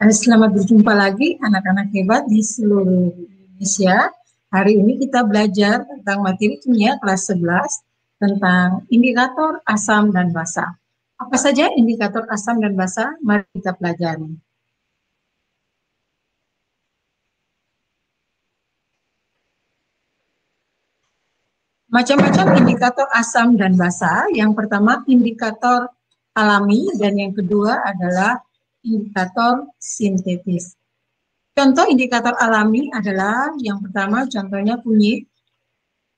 Selamat berjumpa lagi anak-anak hebat di seluruh Indonesia. Hari ini kita belajar tentang materi kimia kelas 11 tentang indikator asam dan basa. Apa saja indikator asam dan basa? Mari kita pelajari. Macam-macam indikator asam dan basa. Yang pertama indikator alami dan yang kedua adalah indikator sintetis. Contoh indikator alami adalah yang pertama contohnya kunyit.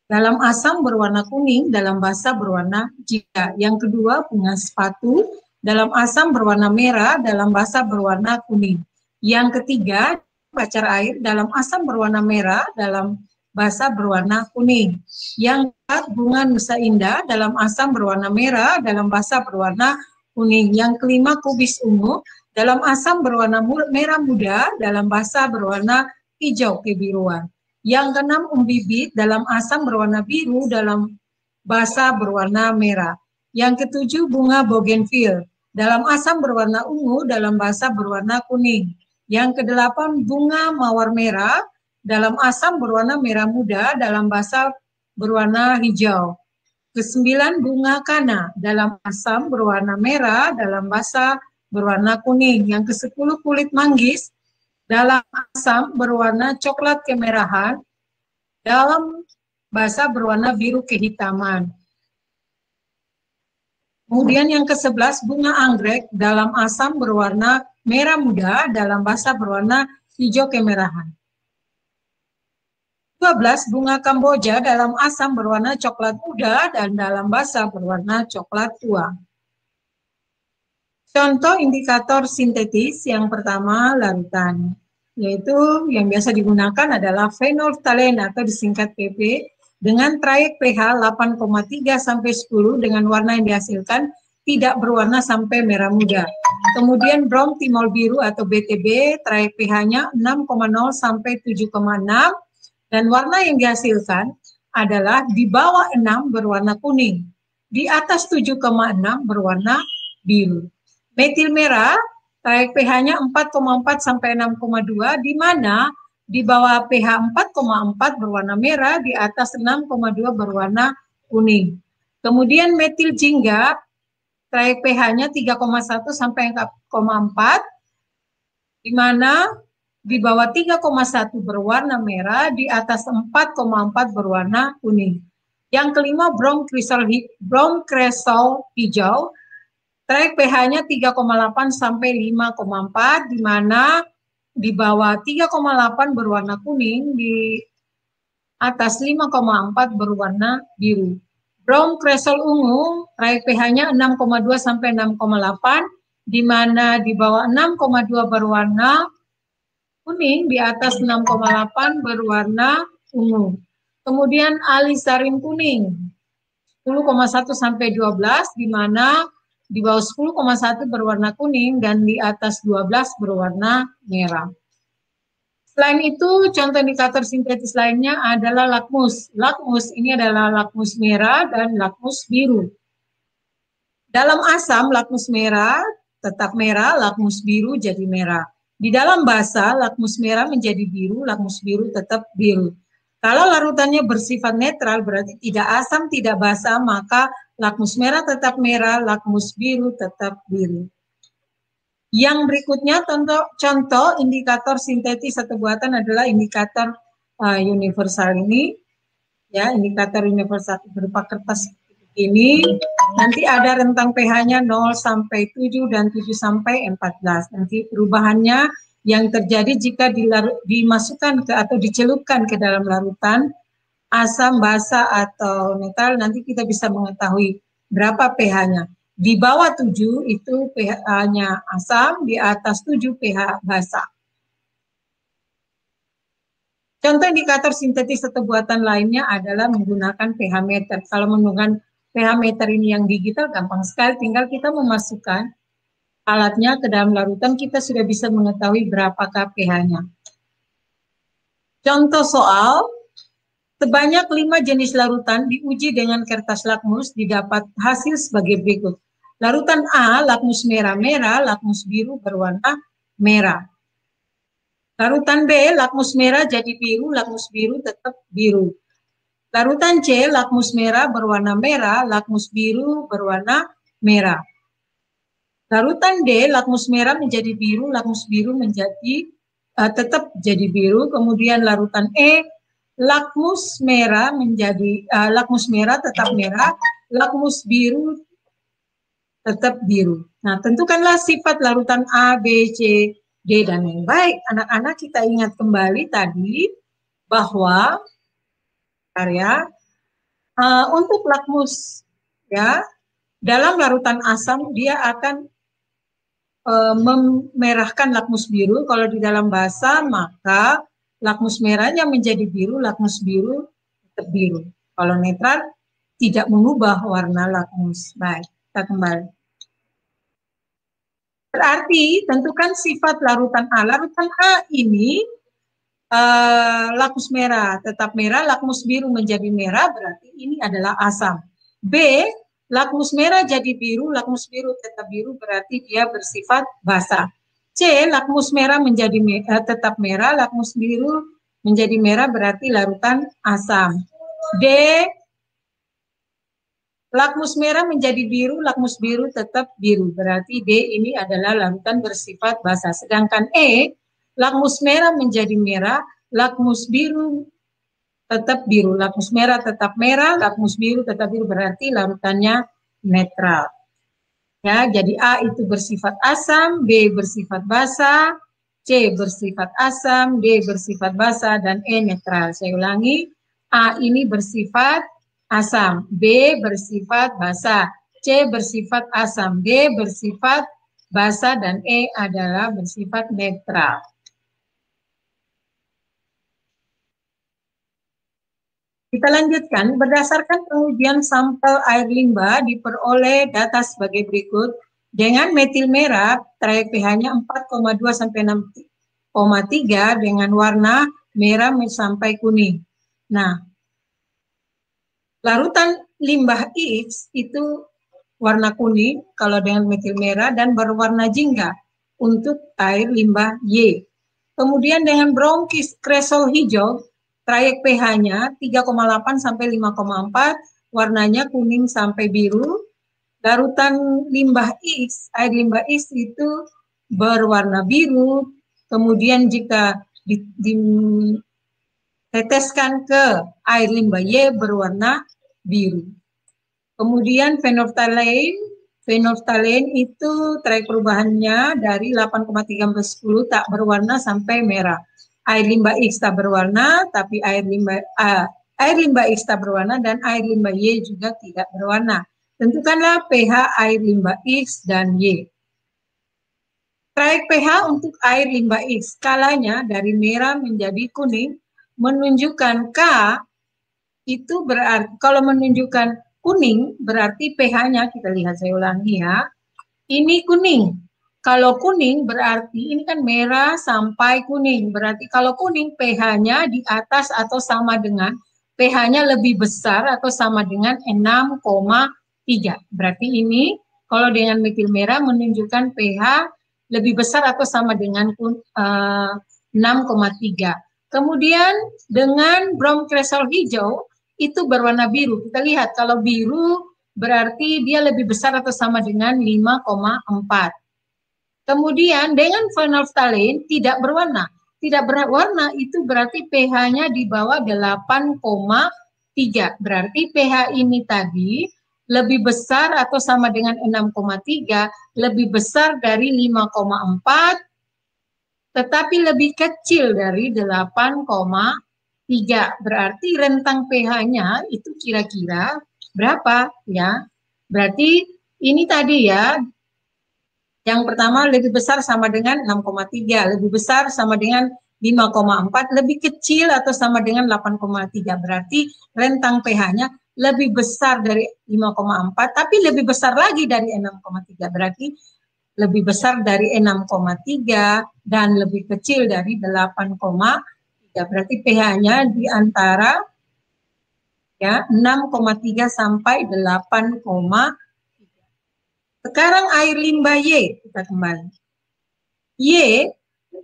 Dalam asam berwarna kuning, dalam basa berwarna jingga. Yang kedua bunga sepatu, dalam asam berwarna merah, dalam basa berwarna kuning. Yang ketiga pacar air, dalam asam berwarna merah, dalam basa berwarna kuning. Yang keempat bunga nusa indah, dalam asam berwarna merah, dalam basa berwarna kuning. Yang kelima kubis ungu, dalam asam berwarna merah muda, dalam basa berwarna hijau kebiruan. Yang keenam umbibit, dalam asam berwarna biru, dalam basa berwarna merah. Yang ketujuh bunga bougainville, dalam asam berwarna ungu, dalam basa berwarna kuning. Yang kedelapan bunga mawar merah, dalam asam berwarna merah muda, dalam basa berwarna hijau. Kesembilan bunga kana, dalam asam berwarna merah, dalam basa berwarna kuning. Yang kesepuluh kulit manggis, dalam asam berwarna coklat kemerahan, dalam basa berwarna biru kehitaman. Kemudian yang ke-11 bunga anggrek, dalam asam berwarna merah muda, dalam basa berwarna hijau kemerahan. 12 bunga kamboja, dalam asam berwarna coklat muda dan dalam basa berwarna coklat tua. Contoh indikator sintetis yang pertama larutan, yaitu yang biasa digunakan adalah fenolftalen atau disingkat PP dengan trayek pH 8,3 sampai 10 dengan warna yang dihasilkan tidak berwarna sampai merah muda. Kemudian bromtimol biru atau BTB trayek pH-nya 6,0 sampai 7,6 dan warna yang dihasilkan adalah di bawah 6 berwarna kuning, di atas 7,6 berwarna biru. Metil merah, trayek pH-nya 4,4 sampai 6,2, di mana di bawah pH 4,4 berwarna merah, di atas 6,2 berwarna kuning. Kemudian metil jingga, trayek pH-nya 3,1 sampai 4,4, di mana di bawah 3,1 berwarna merah, di atas 4,4 berwarna kuning. Yang kelima bromkresol hijau, trayek pH-nya 3,8 sampai 5,4, di mana di bawah 3,8 berwarna kuning, di atas 5,4 berwarna biru. Bromkresol ungu, trayek pH-nya 6,2 sampai 6,8, di mana di bawah 6,2 berwarna kuning, di atas 6,8 berwarna ungu. Kemudian alisarin kuning, 10,1 sampai 12, di mana di bawah 10,1 berwarna kuning dan di atas 12 berwarna merah. Selain itu, contoh indikator sintetis lainnya adalah lakmus. Lakmus ini adalah lakmus merah dan lakmus biru. Dalam asam, lakmus merah tetap merah, lakmus biru jadi merah. Di dalam basa, lakmus merah menjadi biru, lakmus biru tetap biru. Kalau larutannya bersifat netral, berarti tidak asam, tidak basa, maka lakmus merah tetap merah, lakmus biru tetap biru. Yang berikutnya contoh indikator sintetis atau buatan adalah indikator universal ini. Ya, indikator universal berupa kertas ini. Nanti ada rentang pH-nya 0 sampai 7 dan 7 sampai 14. Nanti perubahannya yang terjadi jika dimasukkan atau dicelupkan ke dalam larutan asam, basa, atau netral, nanti kita bisa mengetahui berapa pH-nya. Di bawah 7 itu pH-nya asam, di atas 7 pH basa. Contoh indikator sintetis atau buatan lainnya adalah menggunakan pH meter. Kalau menggunakan pH meter ini yang digital, gampang sekali, tinggal kita memasukkan alatnya ke dalam larutan, kita sudah bisa mengetahui berapakah pH-nya. Contoh soal, sebanyak 5 jenis larutan diuji dengan kertas lakmus, didapat hasil sebagai berikut. Larutan A, lakmus merah-merah, lakmus biru berwarna merah. Larutan B, lakmus merah jadi biru, lakmus biru tetap biru. Larutan C, lakmus merah berwarna merah, lakmus biru berwarna merah. Larutan D, lakmus merah menjadi biru, lakmus biru menjadi tetap jadi biru. Kemudian larutan E, lakmus merah menjadi lakmus merah tetap merah, lakmus biru tetap biru. Nah, tentukanlah sifat larutan A, B, C, D, dan yang baik. Anak-anak kita ingat kembali tadi bahwa karya untuk lakmus ya dalam larutan asam dia akan memerahkan lakmus biru. Kalau di dalam basa maka lakmus merahnya menjadi biru, lakmus biru tetap biru. Kalau netral tidak mengubah warna lakmus. Baik, kita kembali. Berarti tentukan sifat larutan A. Larutan A ini lakmus merah tetap merah, lakmus biru menjadi merah, berarti ini adalah asam. B, lakmus merah jadi biru, lakmus biru tetap biru, berarti dia bersifat basa. C, lakmus merah menjadi tetap merah, lakmus biru menjadi merah, berarti larutan asam. D, lakmus merah menjadi biru, lakmus biru tetap biru, berarti D ini adalah larutan bersifat basa. Sedangkan E, lakmus merah menjadi merah, lakmus biru tetap biru, lakmus merah tetap merah, lakmus biru tetap biru, berarti larutannya netral. Ya, jadi A itu bersifat asam, B bersifat basa, C bersifat asam, D bersifat basa, dan E netral. Saya ulangi, A ini bersifat asam, B bersifat basa, C bersifat asam, D bersifat basa, dan E adalah bersifat netral. Kita lanjutkan, berdasarkan pengujian sampel air limbah diperoleh data sebagai berikut. Dengan metil merah, trayek pH-nya 4,2 sampai 6,3 dengan warna merah sampai kuning. Nah, larutan limbah X itu warna kuning kalau dengan metil merah dan berwarna jingga untuk air limbah Y. Kemudian dengan bronchis kresol hijau, trayek pH-nya 3,8 sampai 5,4, warnanya kuning sampai biru. Larutan limbah X, air limbah X itu berwarna biru. Kemudian jika diteteskan ke air limbah Y berwarna biru. Kemudian fenolftalein itu trayek perubahannya dari 8,13 tak berwarna sampai merah. Air limbah X tak berwarna, tapi air limbah X tak berwarna dan air limbah Y juga tidak berwarna. Tentukanlah pH air limbah X dan Y. Trayek pH untuk air limbah X skalanya dari merah menjadi kuning menunjukkan K itu berarti kalau menunjukkan kuning berarti pH-nya kita lihat, saya ulangi ya. Ini kuning. Kalau kuning berarti ini kan merah sampai kuning. Berarti kalau kuning pH-nya di atas atau sama dengan pH-nya lebih besar atau sama dengan 6,3. Berarti ini kalau dengan metil merah menunjukkan pH lebih besar atau sama dengan 6,3. Kemudian dengan bromkresol hijau itu berwarna biru. Kita lihat kalau biru berarti dia lebih besar atau sama dengan 5,4. Kemudian dengan fenolftalein tidak berwarna. Tidak berwarna itu berarti pH-nya di bawah 8,3. Berarti pH ini tadi lebih besar atau sama dengan 6,3, lebih besar dari 5,4, tetapi lebih kecil dari 8,3. Berarti rentang pH-nya itu kira-kira berapa ya? Berarti ini tadi ya, yang pertama lebih besar sama dengan 6,3, lebih besar sama dengan 5,4, lebih kecil atau sama dengan 8,3. Berarti rentang pH-nya lebih besar dari 5,4, tapi lebih besar lagi dari 6,3. Berarti lebih besar dari 6,3 dan lebih kecil dari 8,3. Berarti pH-nya di antara ya 6,3 sampai 8,3. Sekarang air limbah Y, kita kembali. Y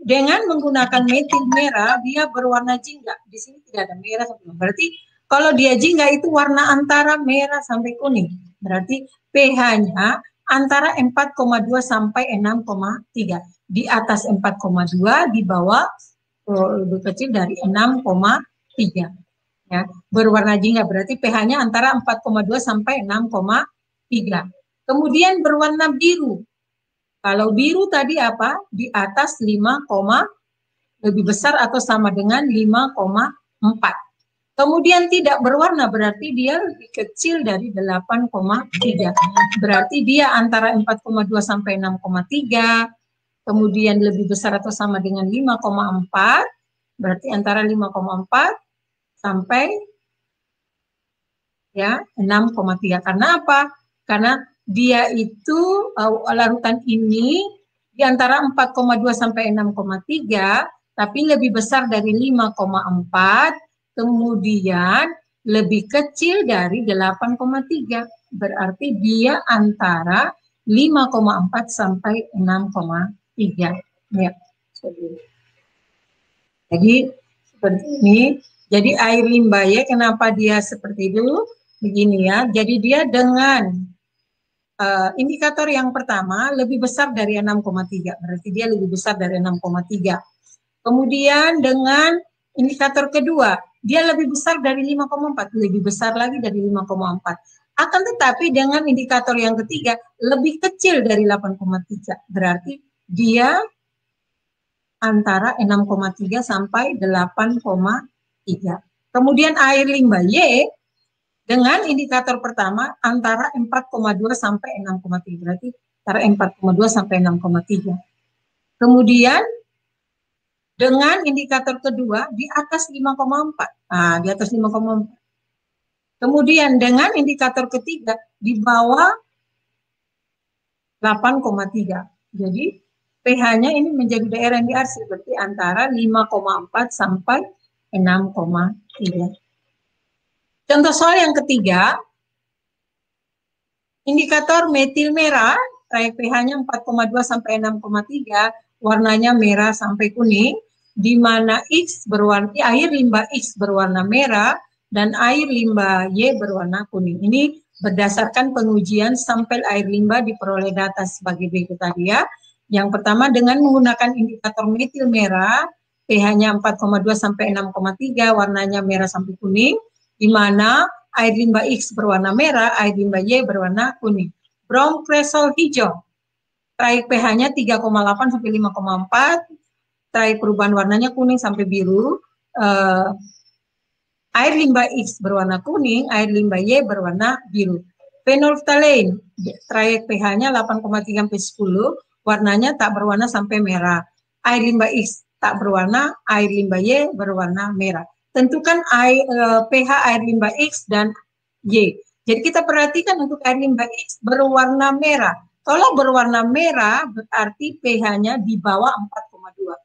dengan menggunakan metil merah, dia berwarna jingga. Di sini tidak ada merah sampai kuning. Berarti kalau dia jingga itu warna antara merah sampai kuning. Berarti pH-nya antara 4,2 sampai 6,3. Di atas 4,2, di bawah lebih kecil dari 6,3. Ya, berwarna jingga berarti pH-nya antara 4,2 sampai 6,3. Kemudian berwarna biru. Kalau biru tadi apa? Di atas 5, lebih besar atau sama dengan 5,4. Kemudian tidak berwarna berarti dia lebih kecil dari 8,3. Berarti dia antara 4,2 sampai 6,3. Kemudian lebih besar atau sama dengan 5,4. Berarti antara 5,4 sampai ya 6,3. Karena apa? Karena dia itu larutan ini di antara 4,2 sampai 6,3, tapi lebih besar dari 5,4, kemudian lebih kecil dari 8,3. Berarti dia antara 5,4 sampai 6,3. Ya. Jadi seperti ini. Jadi air limbah kenapa dia seperti itu? Begini ya. Jadi dia dengan indikator yang pertama lebih besar dari 6,3. Berarti dia lebih besar dari 6,3. Kemudian dengan indikator kedua, dia lebih besar dari 5,4. Lebih besar lagi dari 5,4. Akan tetapi dengan indikator yang ketiga, lebih kecil dari 8,3. Berarti dia antara 6,3 sampai 8,3. Kemudian air limbah Y dengan indikator pertama antara 4,2 sampai 6,3. Berarti antara 4,2 sampai 6,3. Kemudian dengan indikator kedua di atas 5,4. Nah, di atas 5,4. Kemudian dengan indikator ketiga di bawah 8,3. Jadi pH-nya ini menjadi daerah yang diarsip, berarti antara 5,4 sampai 6,3. Contoh soal yang ketiga, indikator metil merah, pH-nya 4,2 sampai 6,3, warnanya merah sampai kuning, di mana air limbah X berwarna merah dan air limbah Y berwarna kuning. Ini berdasarkan pengujian sampel air limbah diperoleh data sebagai berikut tadi ya. Yang pertama dengan menggunakan indikator metil merah, pH-nya 4,2 sampai 6,3, warnanya merah sampai kuning, di mana air limbah X berwarna merah, air limbah Y berwarna kuning. Brown kresol hijau, terakhir pH-nya 3,8 sampai 5,4, terakhir perubahan warnanya kuning sampai biru. Air limbah X berwarna kuning, air limbah Y berwarna biru. Phenolphthalein, terakhir pH-nya 8,3 sampai 10, warnanya tak berwarna sampai merah. Air limbah X tak berwarna, air limbah Y berwarna merah. Tentukan pH air limbah X dan Y. Jadi kita perhatikan untuk air limbah X berwarna merah. Kalau berwarna merah berarti pH-nya di bawah 4,2.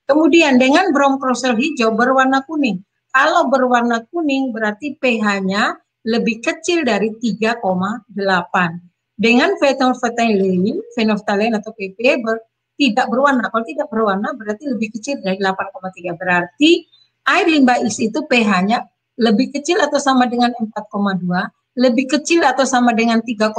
Kemudian dengan bromkrosel hijau berwarna kuning. Kalau berwarna kuning berarti pH-nya lebih kecil dari 3,8. Dengan phenolphthalein atau PP tidak berwarna. Kalau tidak berwarna berarti lebih kecil dari 8,3. Berarti air limbah X itu pH-nya lebih kecil atau sama dengan 4,2, lebih kecil atau sama dengan 3,8,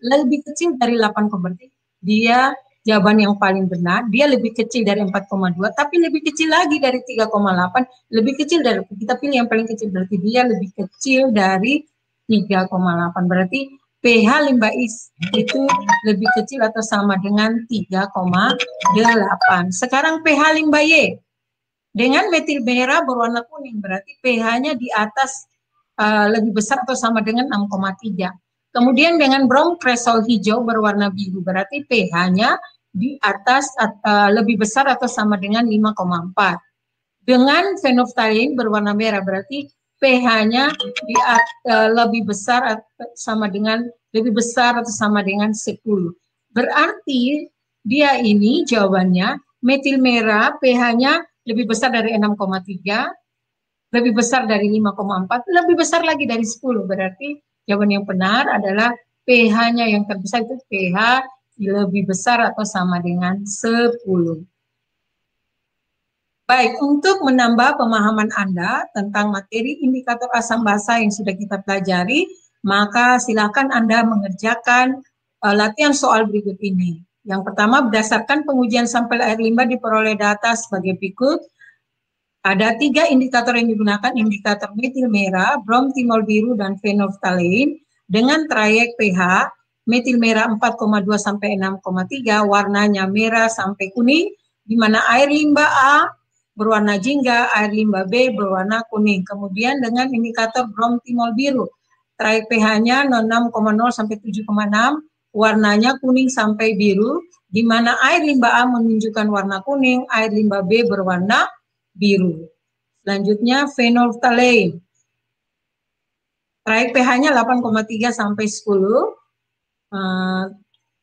lebih kecil dari 8, berarti dia jawaban yang paling benar. Dia lebih kecil dari 4,2, tapi lebih kecil lagi dari 3,8, lebih kecil dari, kita pilih yang paling kecil, berarti dia lebih kecil dari 3,8. Berarti pH limbah X itu lebih kecil atau sama dengan 3,8. Sekarang pH limbah Y. Dengan metil merah berwarna kuning, berarti pH-nya di atas lebih besar atau sama dengan 6,3. Kemudian dengan brom kresol hijau berwarna biru, berarti pH-nya di atas lebih besar atau sama dengan 5,4. Dengan phenolphthalein berwarna merah, berarti pH-nya lebih besar atau sama dengan lebih besar atau sama dengan 10. Berarti dia ini jawabannya metil merah pH-nya lebih besar dari 6,3, lebih besar dari 5,4, lebih besar lagi dari 10. Berarti jawaban yang benar adalah pH-nya yang terbesar itu pH lebih besar atau sama dengan 10. Baik, untuk menambah pemahaman Anda tentang materi indikator asam basa yang sudah kita pelajari, maka silakan Anda mengerjakan latihan soal berikut ini. Yang pertama, berdasarkan pengujian sampel air limbah diperoleh data sebagai berikut. Ada 3 indikator yang digunakan, indikator metil merah, bromtimol biru, dan phenolphthalein dengan trayek pH metil merah 4,2 sampai 6,3, warnanya merah sampai kuning, di mana air limbah A berwarna jingga, air limbah B berwarna kuning. Kemudian dengan indikator bromtimol biru, trayek pH-nya 6,0 sampai 7,6, warnanya kuning sampai biru, di mana air limbah A menunjukkan warna kuning, air limbah B berwarna biru. Selanjutnya phenolphthalein. Trayek pH-nya 8,3 sampai 10.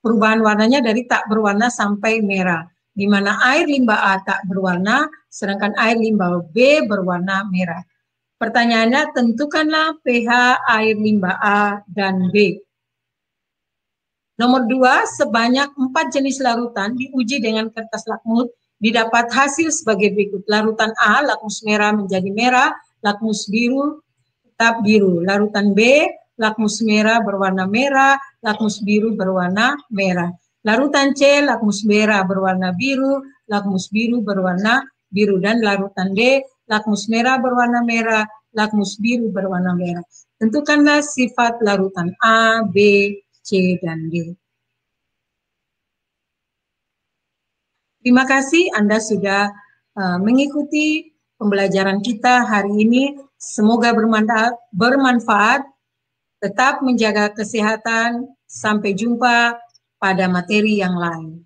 Perubahan warnanya dari tak berwarna sampai merah. Di mana air limbah A tak berwarna, sedangkan air limbah B berwarna merah. Pertanyaannya, tentukanlah pH air limbah A dan B. Nomor 2, sebanyak 4 jenis larutan diuji dengan kertas lakmus, didapat hasil sebagai berikut. Larutan A, lakmus merah menjadi merah, lakmus biru tetap biru. Larutan B, lakmus merah berwarna merah, lakmus biru berwarna merah. Larutan C, lakmus merah berwarna biru, lakmus biru berwarna biru. Dan larutan D, lakmus merah berwarna merah, lakmus biru berwarna merah. Tentukanlah sifat larutan A, B, C, dan D. Terima kasih Anda sudah mengikuti pembelajaran kita hari ini. Semoga bermanfaat. Tetap menjaga kesehatan. Sampai jumpa pada materi yang lain.